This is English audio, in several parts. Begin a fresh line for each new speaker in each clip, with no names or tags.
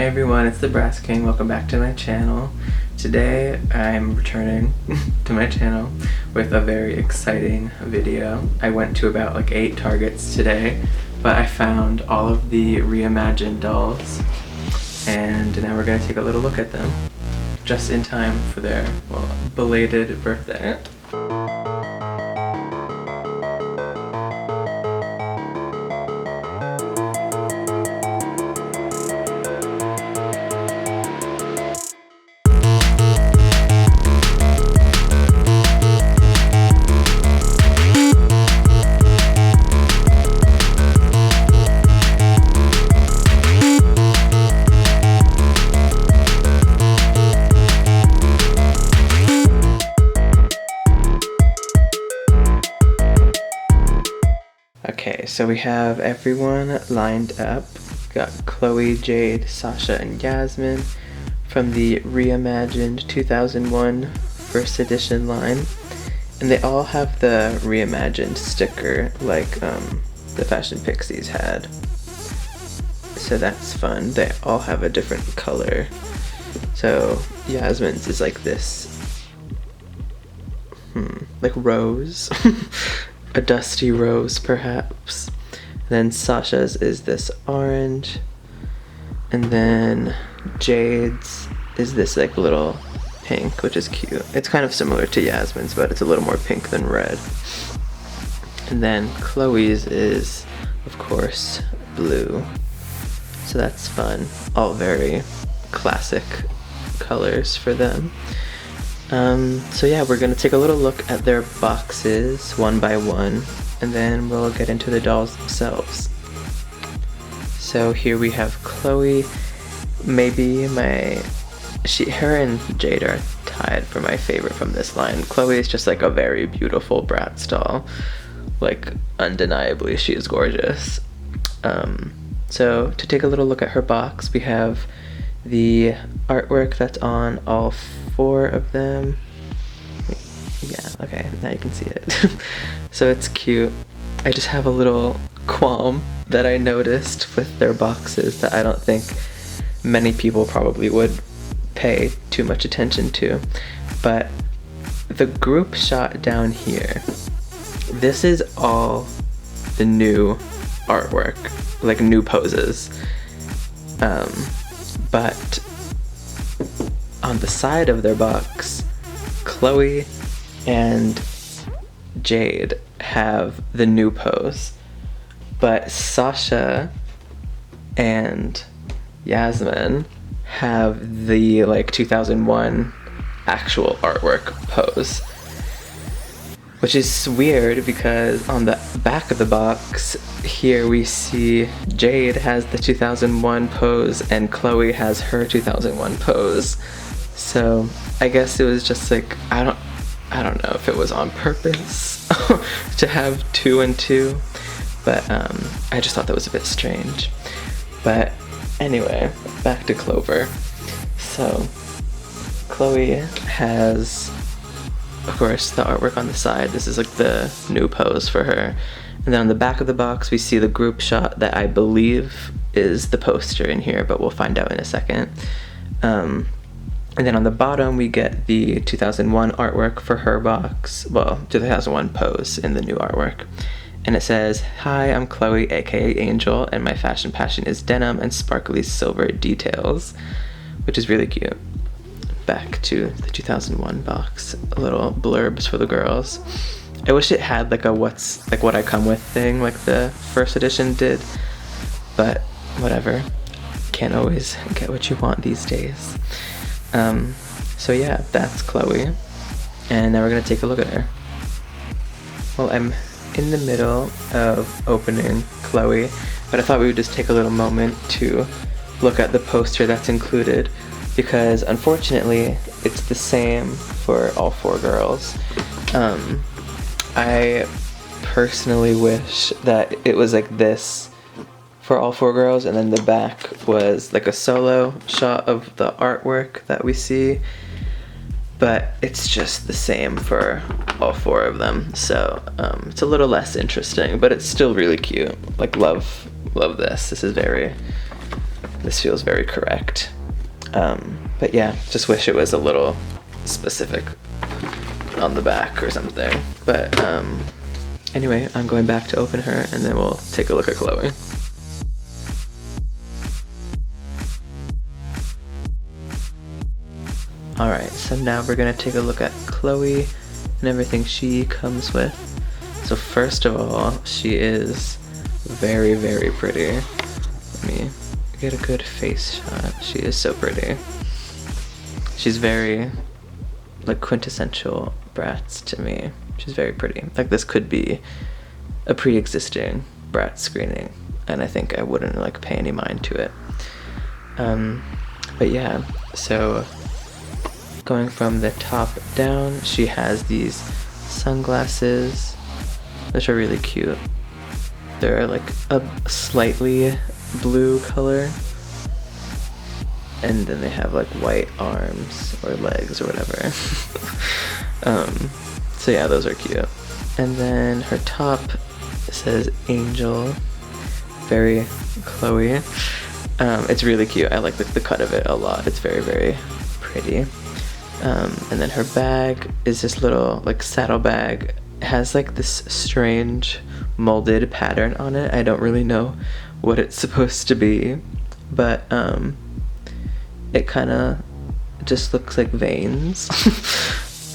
Hey everyone, it's the Bratz King. Welcome back to my channel. Today I'm returning to my channel with a very exciting video. I went to about like 8 Targets today, but I found all of the Reimagined dolls, and now we're gonna take a little look at them just in time for their, well, belated birthday. Okay, so we have everyone lined up. Got Cloe, Jade, Sasha, and Yasmin from the Reimagined 2001 first edition line. And they all have the Reimagined sticker like the Fashion Pixies had. So that's fun. They all have a different color. So Yasmin's is like this, like rose. A dusty rose, perhaps. And then Sasha's is this orange. And then Jade's is this like little pink, which is cute. It's kind of similar to Yasmin's, but it's a little more pink than red. And then Chloe's is, of course, blue. So that's fun. All very classic colors for them. So yeah, we're gonna take a little look at their boxes one by one, and then we'll get into the dolls themselves. So here we have Chloe. Maybe her and Jade are tied for my favorite from this line. Chloe is just like a very beautiful Bratz doll. Like, undeniably, she is gorgeous. So to take a little look at her box, we have the artwork that's on all 4 of them. Yeah, okay, now you can see it. So it's cute. I just have a little qualm that I noticed with their boxes that I don't think many people probably would pay too much attention to. But the group shot down here, this is all the new artwork, like new poses. But on the side of their box, Chloe and Jade have the new pose, but Sasha and Yasmin have the like 2001 actual artwork pose, which is weird because on the back of the box here we see Jade has the 2001 pose and Chloe has her 2001 pose. So I guess it was just like, I don't know if it was on purpose to have 2 and 2, but I just thought that was a bit strange. But anyway, back to Clover. So Chloe has, of course, the artwork on the side. This is like the new pose for her. And then on the back of the box, we see the group shot that I believe is the poster in here, but we'll find out in a second. And then on the bottom, we get the 2001 artwork for her box. Well, 2001 pose in the new artwork. And it says, "Hi, I'm Chloe, aka Angel, and my fashion passion is denim and sparkly silver details," which is really cute. Back to the 2001 box, a little blurbs for the girls. I wish it had like a what I come with thing like the first edition did, but whatever. Can't always get what you want these days. So yeah, that's Chloe, and now we're gonna take a look at her. Well, I'm in the middle of opening Chloe, but I thought we would just take a little moment to look at the poster that's included, because unfortunately it's the same for all 4 girls. I personally wish that it was like this for all 4 girls, and then the back was like a solo shot of the artwork that we see, but it's just the same for all 4 of them. So it's a little less interesting, but it's still really cute. Like, love this. This is very this feels very correct. But yeah, just wish it was a little specific on the back or something. But anyway, I'm going back to open her and then we'll take a look at Cloe. Alright, so now we're gonna take a look at Cloe and everything she comes with. So first of all, she is very, very pretty. Let me get a good face shot. She is so pretty. She's very, like, quintessential Bratz to me. She's very pretty. Like, this could be a pre-existing Bratz screening, and I think I wouldn't, like, pay any mind to it. But yeah, so going from the top down, she has these sunglasses, which are really cute. They're like a slightly blue color, and then they have like white arms or legs or whatever. So yeah, those are cute. And then her top says Angel, very Cloe. It's really cute. I like the cut of it a lot. It's very, very pretty. And then her bag is this little like saddle bag. It has like this strange molded pattern on it. I don't really know what it's supposed to be, but it kind of just looks like veins.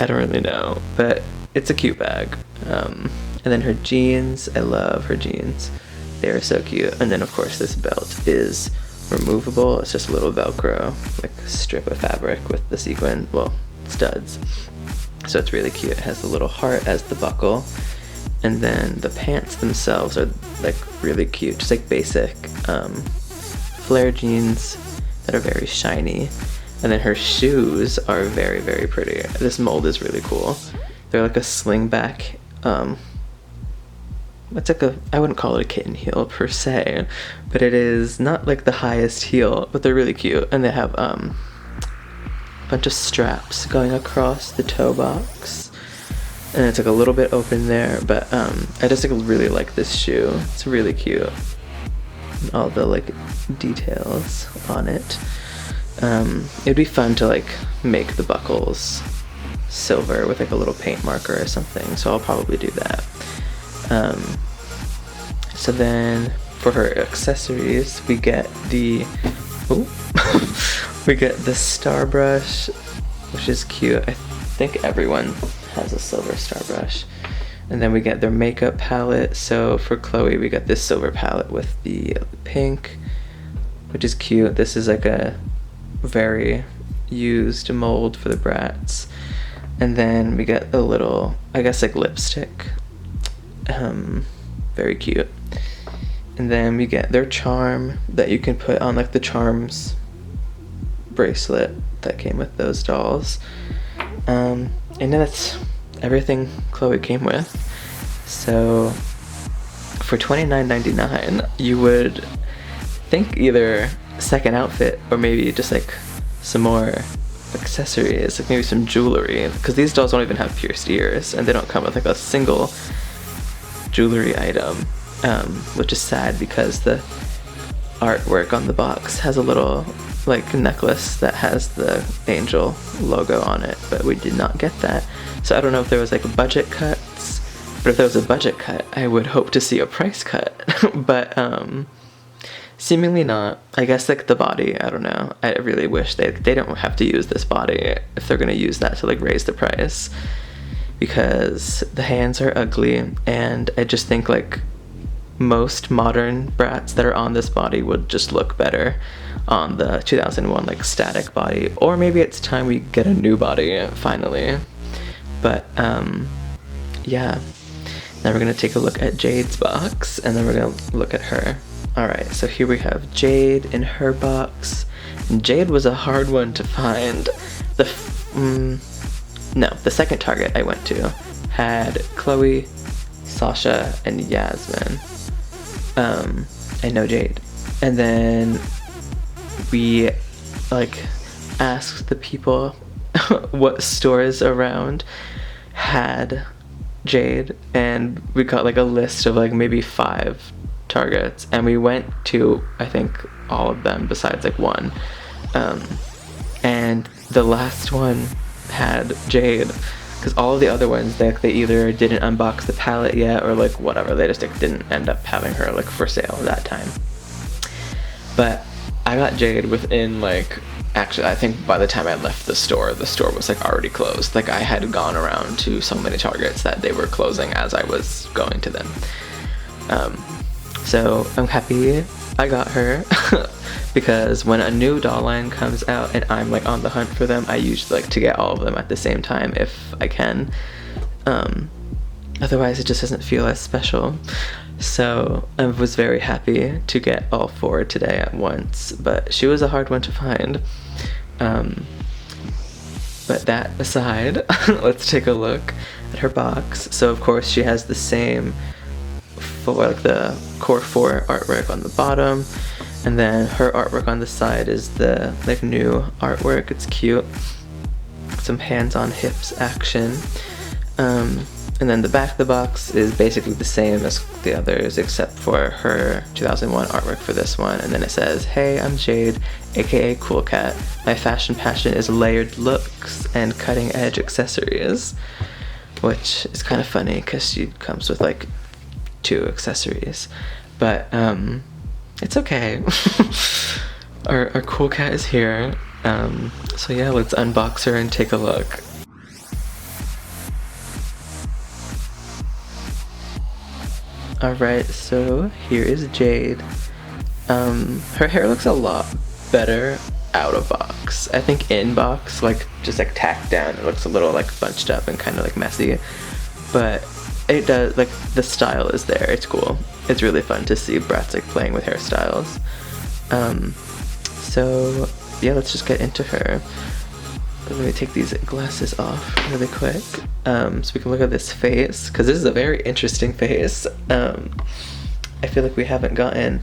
I don't really know, but it's a cute bag. And then her jeans, I love her jeans. They are so cute. And then of course this belt is removable. It's just a little Velcro, like a strip of fabric with the sequin, well, studs. So it's really cute. It has a little heart as the buckle. And then the pants themselves are like really cute, just like basic flare jeans that are very shiny. And then her shoes are very, very pretty. This mold is really cool. They're like a slingback, it's like I wouldn't call it a kitten heel per se, but it is not like the highest heel, but they're really cute. And they have a bunch of straps going across the toe box, and it's like a little bit open there, but I just like really like this shoe. It's really cute. And all the like details on it. It'd be fun to like make the buckles silver with like a little paint marker or something, so I'll probably do that. So then for her accessories, we get the we get the star brush, which is cute. I think everyone has a silver star brush. And then we get their makeup palette. So for Cloe, we got this silver palette with the pink, which is cute. This is like a very used mold for the Bratz. And then we get a little, I guess, like lipstick. Very cute. And then we get their charm that you can put on like the charms bracelet that came with those dolls. And then that's everything Cloe came with. So for $29.99, you would think either second outfit or maybe just like some more accessories, like maybe some jewelry, because these dolls don't even have pierced ears and they don't come with like a single jewelry item, which is sad because the artwork on the box has a little like necklace that has the angel logo on it, but we did not get that. So I don't know if there was like budget cuts, but if there was a budget cut, I would hope to see a price cut. But seemingly not. I guess like the body, I don't know. I really wish they don't have to use this body if they're gonna use that to like raise the price, because the hands are ugly, and I just think like most modern Bratz that are on this body would just look better on the 2001 like static body, or maybe it's time we get a new body finally. But yeah, now we're gonna take a look at Jade's box, and then we're gonna look at her. Alright, so here we have Jade in her box. And Jade was a hard one to find. The second Target I went to had Cloe, Sasha, and Yasmin. And no Jade. And then we like asked the people what stores around had Jade, and we got like a list of like maybe 5 Targets, and we went to, I think, all of them besides like one. And the last one had Jade, because all of the other ones, they either didn't unbox the palette yet or like whatever, they just like didn't end up having her like for sale that time. But I got Jade within like, actually I think by the time I left the store was like already closed. Like I had gone around to so many Targets that they were closing as I was going to them. So I'm happy I got her because when a new doll line comes out and I'm like on the hunt for them, I usually like to get all of them at the same time if I can. Otherwise it just doesn't feel as special. So I was very happy to get all 4 today at once, but she was a hard one to find. But that aside, let's take a look at her box. So of course she has the same for like the core 4 artwork on the bottom, and then her artwork on the side is the like new artwork. It's cute, some hands on hips action. And then the back of the box is basically the same as the others except for her 2001 artwork for this one, and then it says, "Hey, I'm Jade, aka Cool Cat. My fashion passion is layered looks and cutting edge accessories," which is kind of funny because she comes with like 2 accessories, but it's okay. our Cool Cat is here. So yeah, let's unbox her and take a look. Alright, so here is Jade. Her hair looks a lot better out of box. I think in box, like just like tacked down, it looks a little like bunched up and kind of like messy, but it does, like the style is there. It's cool. It's really fun to see Bratz like playing with hairstyles. So yeah, let's just get into her. Let me take these glasses off really quick, so we can look at this face, because this is a very interesting face. I feel like we haven't gotten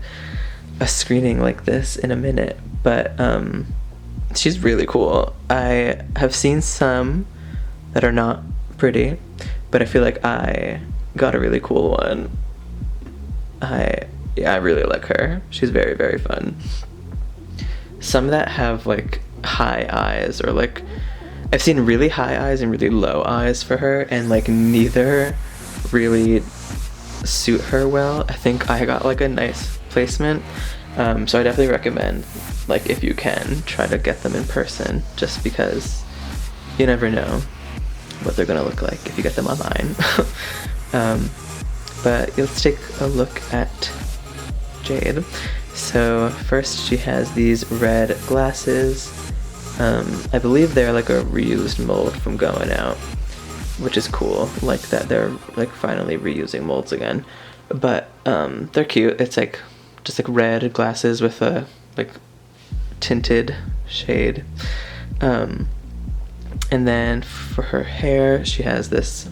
a screening like this in a minute, but she's really cool. I have seen some that are not pretty, but I feel like I got a really cool one. I really like her. She's very, very fun. Some that have like high eyes, or like I've seen really high eyes and really low eyes for her, and like neither really suit her well. I think I got like a nice placement, so I definitely recommend, like, if you can, try to get them in person, just because you never know what they're gonna look like if you get them online. But let's take a look at Jade. So first she has these red glasses. I believe they're like a reused mold from Going Out, which is cool, like that they're like finally reusing molds again. But they're cute. It's like just like red glasses with a like tinted shade. And then for her hair, she has this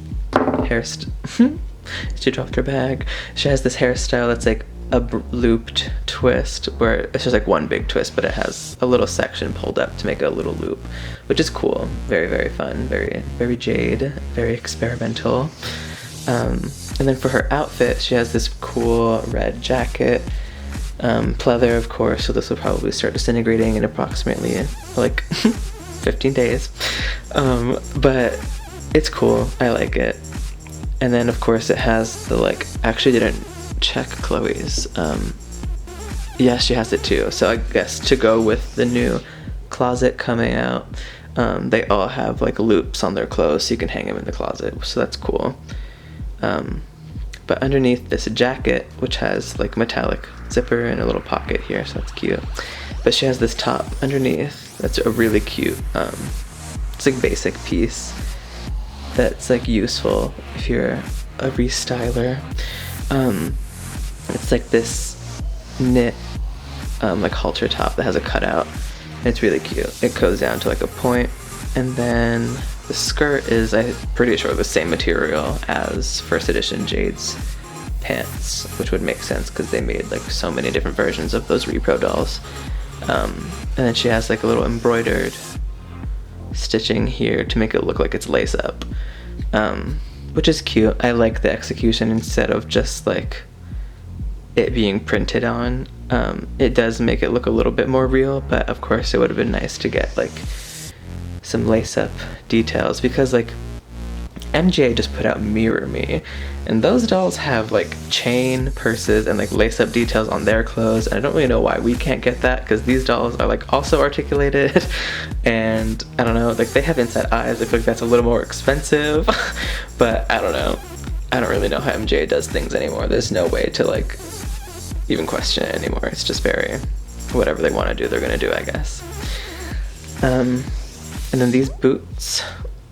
she dropped her bag. She has this hairstyle that's like a looped twist, where it's just like one big twist, but it has a little section pulled up to make a little loop, which is cool. Very, very fun. Very, very Jade. Very experimental. And then for her outfit, she has this cool red jacket, pleather, of course. So this will probably start disintegrating in approximately like 15 days. But it's cool. I like it. And then of course it has the like, actually didn't check Chloe's. Yes, she has it too. So I guess to go with the new closet coming out, they all have like loops on their clothes so you can hang them in the closet. So that's cool. But underneath this jacket, which has like metallic zipper and a little pocket here, so that's cute. But she has this top underneath that's a really cute, it's like basic piece that's like useful if you're a restyler. It's like this knit like halter top that has a cutout, and it's really cute. It goes down to like a point, and then the skirt is, I'm pretty sure, the same material as first edition Jade's pants, which would make sense because they made like so many different versions of those repro dolls. And then she has like a little embroidered stitching here to make it look like it's lace up, which is cute. I like the execution instead of just like it being printed on, it does make it look a little bit more real, but of course it would have been nice to get like some lace-up details, because like MJ just put out Mirror Me, and those dolls have like chain purses and like lace-up details on their clothes, and I don't really know why we can't get that, because these dolls are like also articulated and I don't know, like they have inside eyes. I feel like that's a little more expensive but I don't know, I don't really know how MJ does things anymore. There's no way to like even question it anymore. It's just very, whatever they want to do, they're gonna do, I guess. And then these boots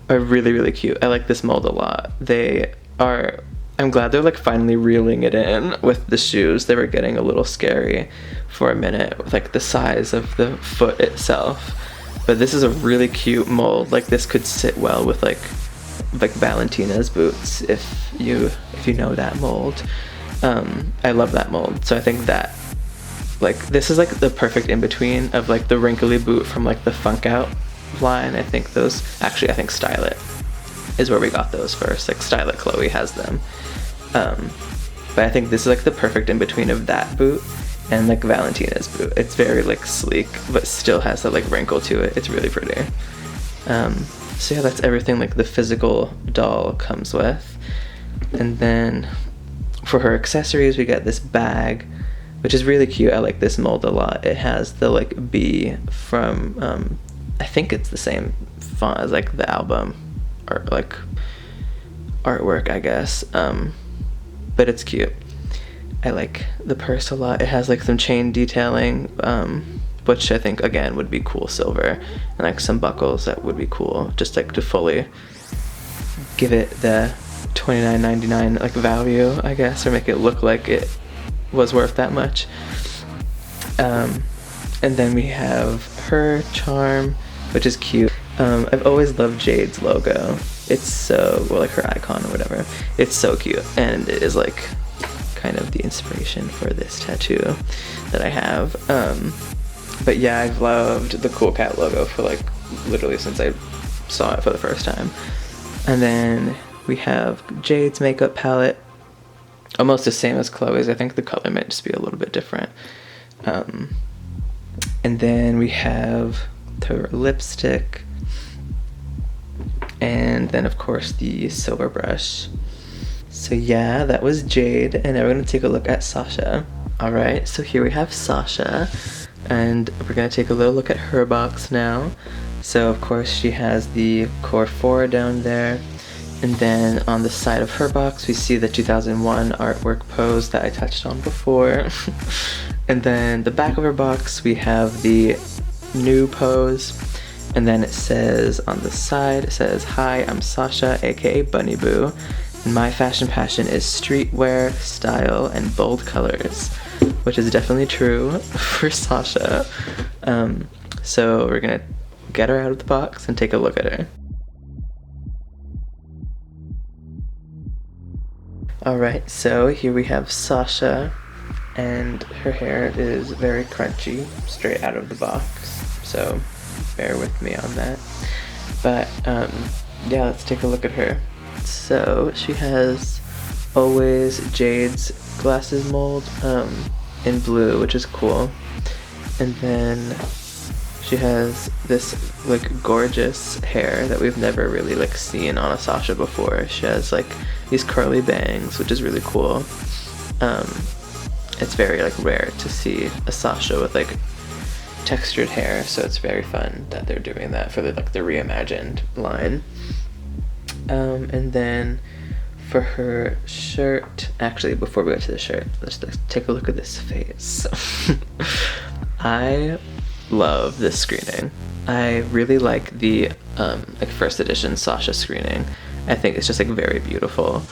are really, really cute. I like this mold a lot. They are, I'm glad they're like finally reeling it in with the shoes. They were getting a little scary for a minute with like the size of the foot itself. But this is a really cute mold. Like this could sit well with like Valentina's boots, if you know that mold. I love that mold. So I think that like this is like the perfect in-between of like the wrinkly boot from like the Funk Out line. I think those, actually I think Style It is where we got those first. Like Style It Chloe has them. But I think this is like the perfect in-between of that boot and like Valentina's boot. It's very like sleek but still has that like wrinkle to it. It's really pretty. So yeah, that's everything like the physical doll comes with. And then for her accessories, we got this bag, which is really cute. I like this mold a lot. It has the like bee from I think it's the same font as like the album art, like artwork, I guess. But it's cute. I like the purse a lot. It has like some chain detailing, which I think again would be cool silver, and like some buckles that would be cool, just like to fully give it the $29.99 like value, I guess, or make it look like it was worth that much. And then we have her charm, which is cute. I've always loved Jade's logo. It's so, well, like her icon or whatever. It's so cute, and it is like kind of the inspiration for this tattoo that I have. But yeah, I've loved the Cool Cat logo for like literally since I saw it for the first time. And then we have Jade's makeup palette, almost the same as Chloe's. I think the color might just be a little bit different. And then we have her lipstick, and then of course the silver brush. So yeah, that was Jade, and now we're gonna take a look at Sasha. All right, so here we have Sasha, and we're gonna take a little look at her box now. So of course she has the core 4 down there, and then on the side of her box we see the 2001 artwork pose that I touched on before. And then the back of her box we have the new pose, and then it says on the side, it says, "Hi, I'm Sasha, aka Bunny Boo, and my fashion passion is streetwear, style, and bold colors," which is definitely true for Sasha. So we're gonna get her out of the box and take a look at her. Alright, so here we have Sasha, and her hair is very crunchy, straight out of the box, so bear with me on that. But yeah, let's take a look at her. So she has always Jade's glasses mold in blue, which is cool. And then she has this like gorgeous hair that we've never really like seen on a Sasha before. She has like these curly bangs, which is really cool. It's very like rare to see a Sasha with like textured hair, so it's very fun that they're doing that for the like the Reimagined line. And then for her shirt, actually before we go to the shirt, let's take a look at this face. I love this screening. I really like the like first edition Sasha screening. I think it's just like very beautiful.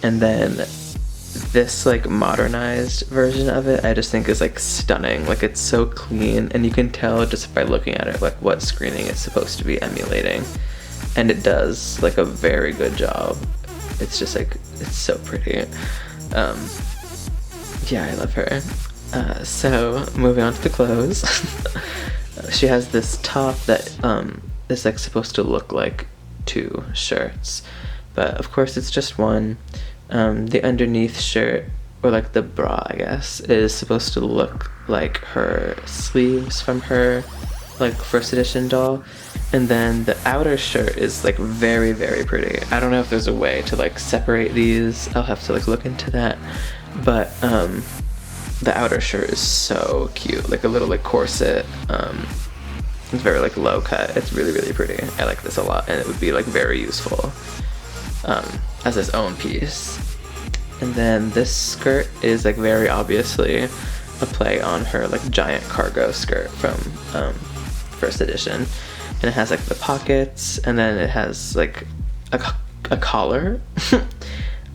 And then this like modernized version of it, I just think is like stunning. Like it's so clean, and you can tell just by looking at it like what screening it's supposed to be emulating, and it does like a very good job. It's just like, it's so pretty. Yeah, I love her. So moving on to the clothes. She has this top that is like supposed to look like 2 shirts, but of course it's just one. The underneath shirt, or like the bra, I guess, is supposed to look like her sleeves from her like first edition doll. And then the outer shirt is like very, very pretty. I don't know if there's a way to like separate these. I'll have to like look into that. But the outer shirt is so cute, like a little like corset. It's very like low cut. It's really, really pretty. I like this a lot, and it would be like very useful as its own piece. And then this skirt is like very obviously a play on her like giant cargo skirt from first edition. And it has like the pockets, and then it has like a collar.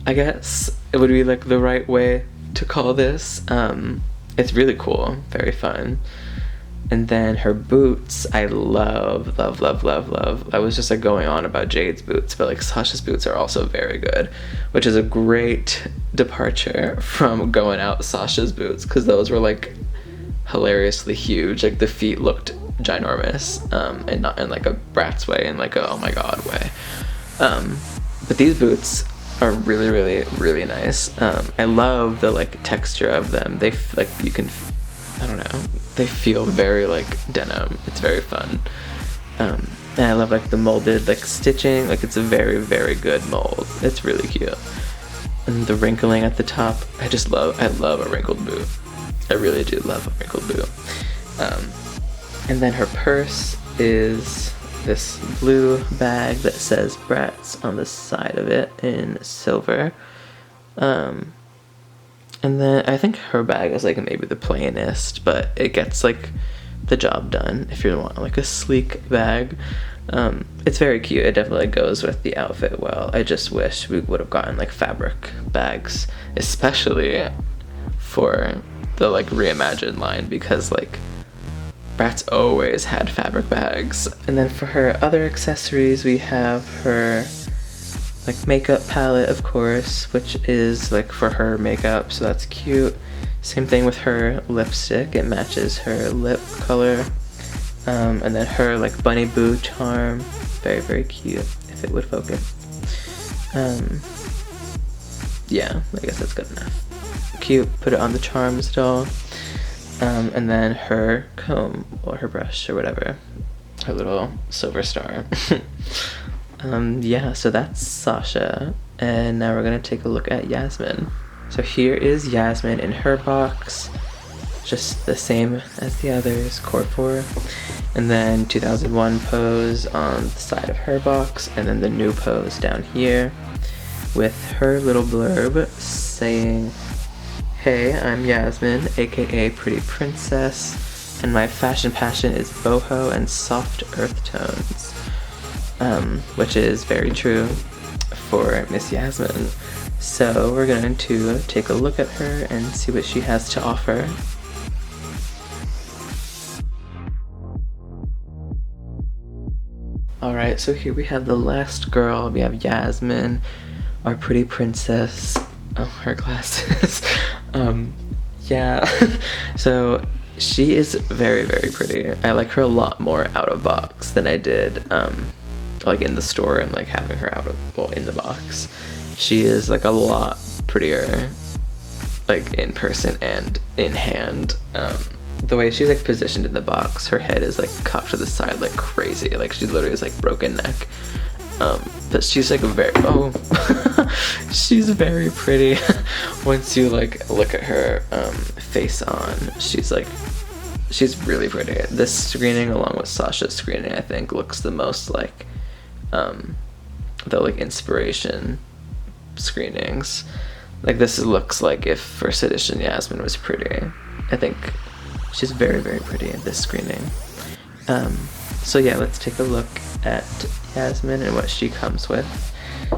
I guess it would be like the right way to call this. It's really cool, very fun. And then her boots, I love, love, love, love, love. I was just like going on about Jade's boots, but like Sasha's boots are also very good, which is a great departure from going out Sasha's boots, because those were like hilariously huge. Like the feet looked ginormous, and not in like a Bratz way, in like a oh my god way. But these boots are really, really, really nice. I love the like texture of them. They like, you can, I don't know, they feel very like denim. It's very fun. And I love like the molded like stitching. Like it's a very, very good mold. It's really cute. And the wrinkling at the top, I love a wrinkled boot. I really do love a wrinkled boot. And then her purse is this blue bag that says Bratz on the side of it in silver. And then I think her bag is like maybe the plainest, but it gets like the job done if you want like a sleek bag. It's very cute. It definitely goes with the outfit well. I just wish we would have gotten like fabric bags, especially for the like Reimagined line, because like Bratz always had fabric bags. And then for her other accessories, we have her like makeup palette, of course, which is like for her makeup, so that's cute. Same thing with her lipstick, it matches her lip color. And then her like bunny boo charm, very, very cute, if it would focus. Yeah, I guess that's good enough. Cute, put it on the charms doll. And then her comb, or her brush, or whatever, her little silver star. Yeah, so that's Sasha, and now we're gonna take a look at Yasmin. So here is Yasmin in her box, just the same as the others, core 4, and then 2001 pose on the side of her box, and then the new pose down here with her little blurb saying, "Hey, I'm Yasmin, aka Pretty Princess, and my fashion passion is boho and soft earth tones." Which is very true for Miss Yasmin. So we're going to take a look at her and see what she has to offer. Alright, so here we have the last girl. We have Yasmin, our pretty princess. Oh, her glasses. Yeah. So she is very, very pretty. I like her a lot more out of box than I did like in the store, and like having her out of, well, in the box. She is like a lot prettier like in person and in hand. The way she's like positioned in the box, her head is like cocked to the side like crazy, like she literally is like broken neck. But she's like very, she's very pretty. Once you like look at her face on, she's really pretty. This screening, along with Sasha's screening, I think looks the most like the like inspiration screenings. Like this looks like if first edition Yasmin was pretty. I think she's very, very pretty in this screening. So yeah, let's take a look at Yasmin and what she comes with.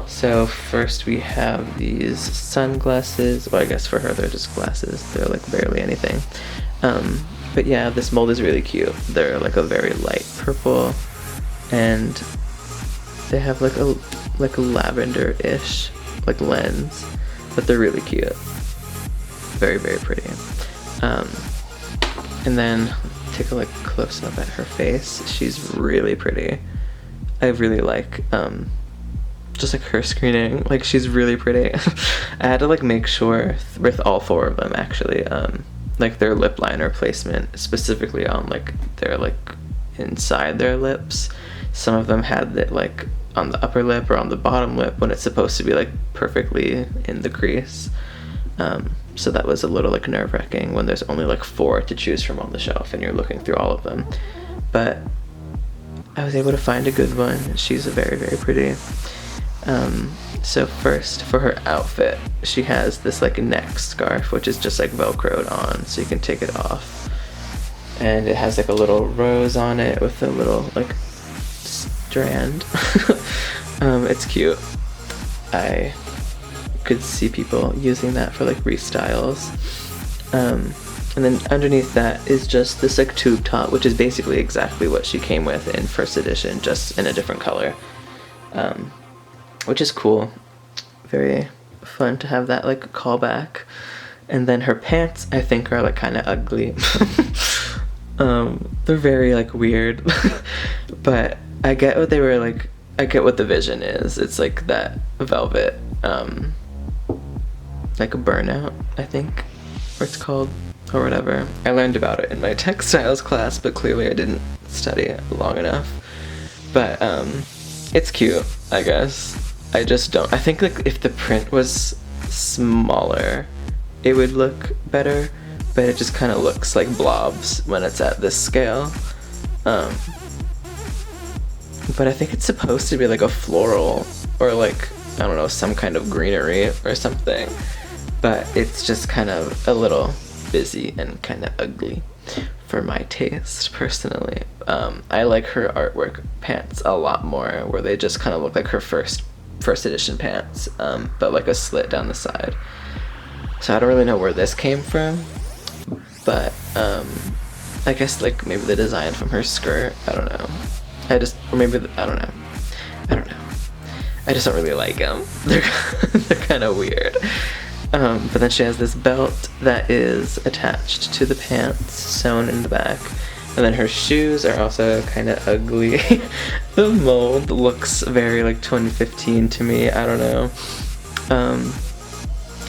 So first we have these sunglasses. Well, I guess for her they're just glasses. They're like barely anything. But yeah, this mold is really cute. They're like a very light purple, and they have like a lavender-ish like lens, but they're really cute. Very, very pretty. And then take a like close up at her face. She's really pretty. I really like just like her screening. Like, she's really pretty. I had to like make sure with all 4 of them actually, like their lip liner placement, specifically on like their like inside their lips. Some of them had it like on the upper lip or on the bottom lip when it's supposed to be like perfectly in the crease. So that was a little like nerve-wracking when there's only like 4 to choose from on the shelf and you're looking through all of them. But I was able to find a good one. She's very, very pretty. So first, for her outfit, she has this like neck scarf, which is just like velcroed on, so you can take it off. And it has like a little rose on it with a little like strand. It's cute. I could see people using that for like restyles. And then underneath that is just this like tube top, which is basically exactly what she came with in first edition, just in a different color. Which is cool. Very fun to have that like callback. And then her pants, I think, are like kind of ugly. They're very like weird. But I get what they were like, I get what the vision is. It's like that velvet, like a burnout, I think, or it's called, or whatever. I learned about it in my textiles class, but clearly I didn't study it long enough. But it's cute, I guess. I just don't, I think like if the print was smaller, it would look better, but it just kind of looks like blobs when it's at this scale. But I think it's supposed to be like a floral or like, I don't know, some kind of greenery or something. But it's just kind of a little busy and kind of ugly for my taste, personally. I like her artwork pants a lot more, where they just kind of look like her first edition pants, but like a slit down the side. So I don't really know where this came from, but I guess like maybe the design from her skirt, I don't know. I don't know. I just don't really like them. They're kind of weird. But then she has this belt that is attached to the pants, sewn in the back. And then her shoes are also kind of ugly. The mold looks very like 2015 to me. I don't know.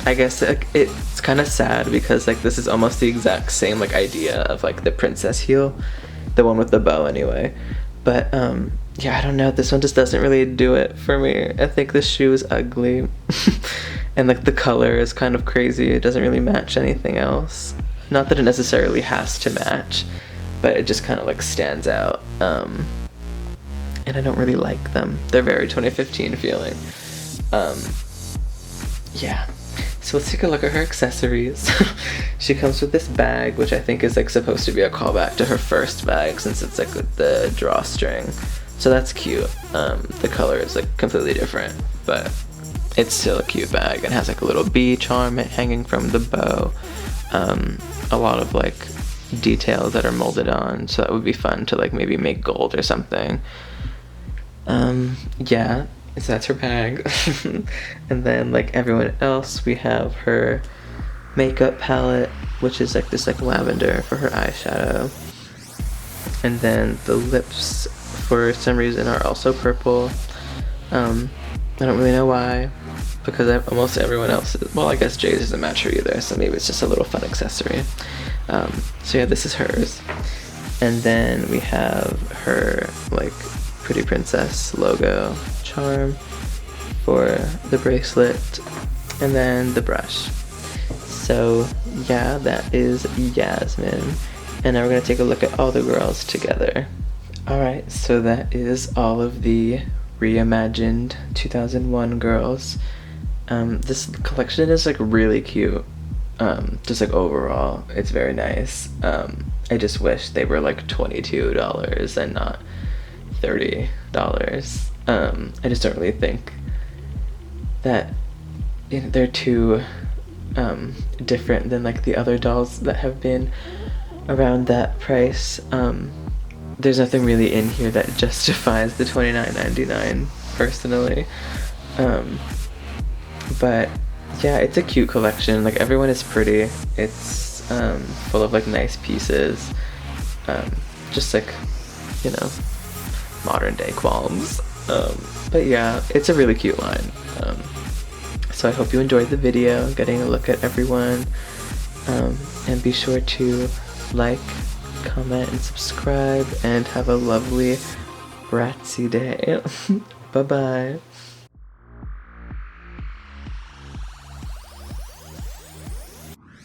I guess it's kind of sad because like this is almost the exact same like idea of like the princess heel, the one with the bow anyway. But yeah, I don't know. This one just doesn't really do it for me. I think the shoe is ugly. And like the color is kind of crazy. It doesn't really match anything else. Not that it necessarily has to match, but it just kind of like stands out. And I don't really like them. They're very 2015 feeling. Yeah. So let's take a look at her accessories. She comes with this bag, which I think is like supposed to be a callback to her first bag, since it's like with the drawstring. So that's cute. The color is like completely different, but it's still a cute bag. It has like a little bee charm hanging from the bow. A lot of like details that are molded on, so that would be fun to like maybe make gold or something. Yeah, so that's her bag. And then like everyone else, we have her makeup palette, which is like this like lavender for her eyeshadow. And then the lips for some reason are also purple. I don't really know why, because almost everyone else, well, I guess Jade doesn't match her either, so maybe it's just a little fun accessory. So yeah, this is hers. And then we have her like Pretty Princess logo charm for the bracelet, and then the brush. So yeah, that is Yasmin. And now we're gonna take a look at all the girls together. Alright, so that is all of the Reimagined 2001 girls. This collection is like really cute. Just like overall, it's very nice. I just wish they were like $22 and not $30. I just don't really think that they're too different than like the other dolls that have been around that price. There's nothing really in here that justifies the $29.99 personally. But yeah, it's a cute collection. Like everyone is pretty. It's full of like nice pieces. Just like, you know, modern day qualms. But yeah, it's a really cute line. So I hope you enjoyed the video, getting a look at everyone. And be sure to like, comment, and subscribe, and have a lovely Bratzy day. Bye bye.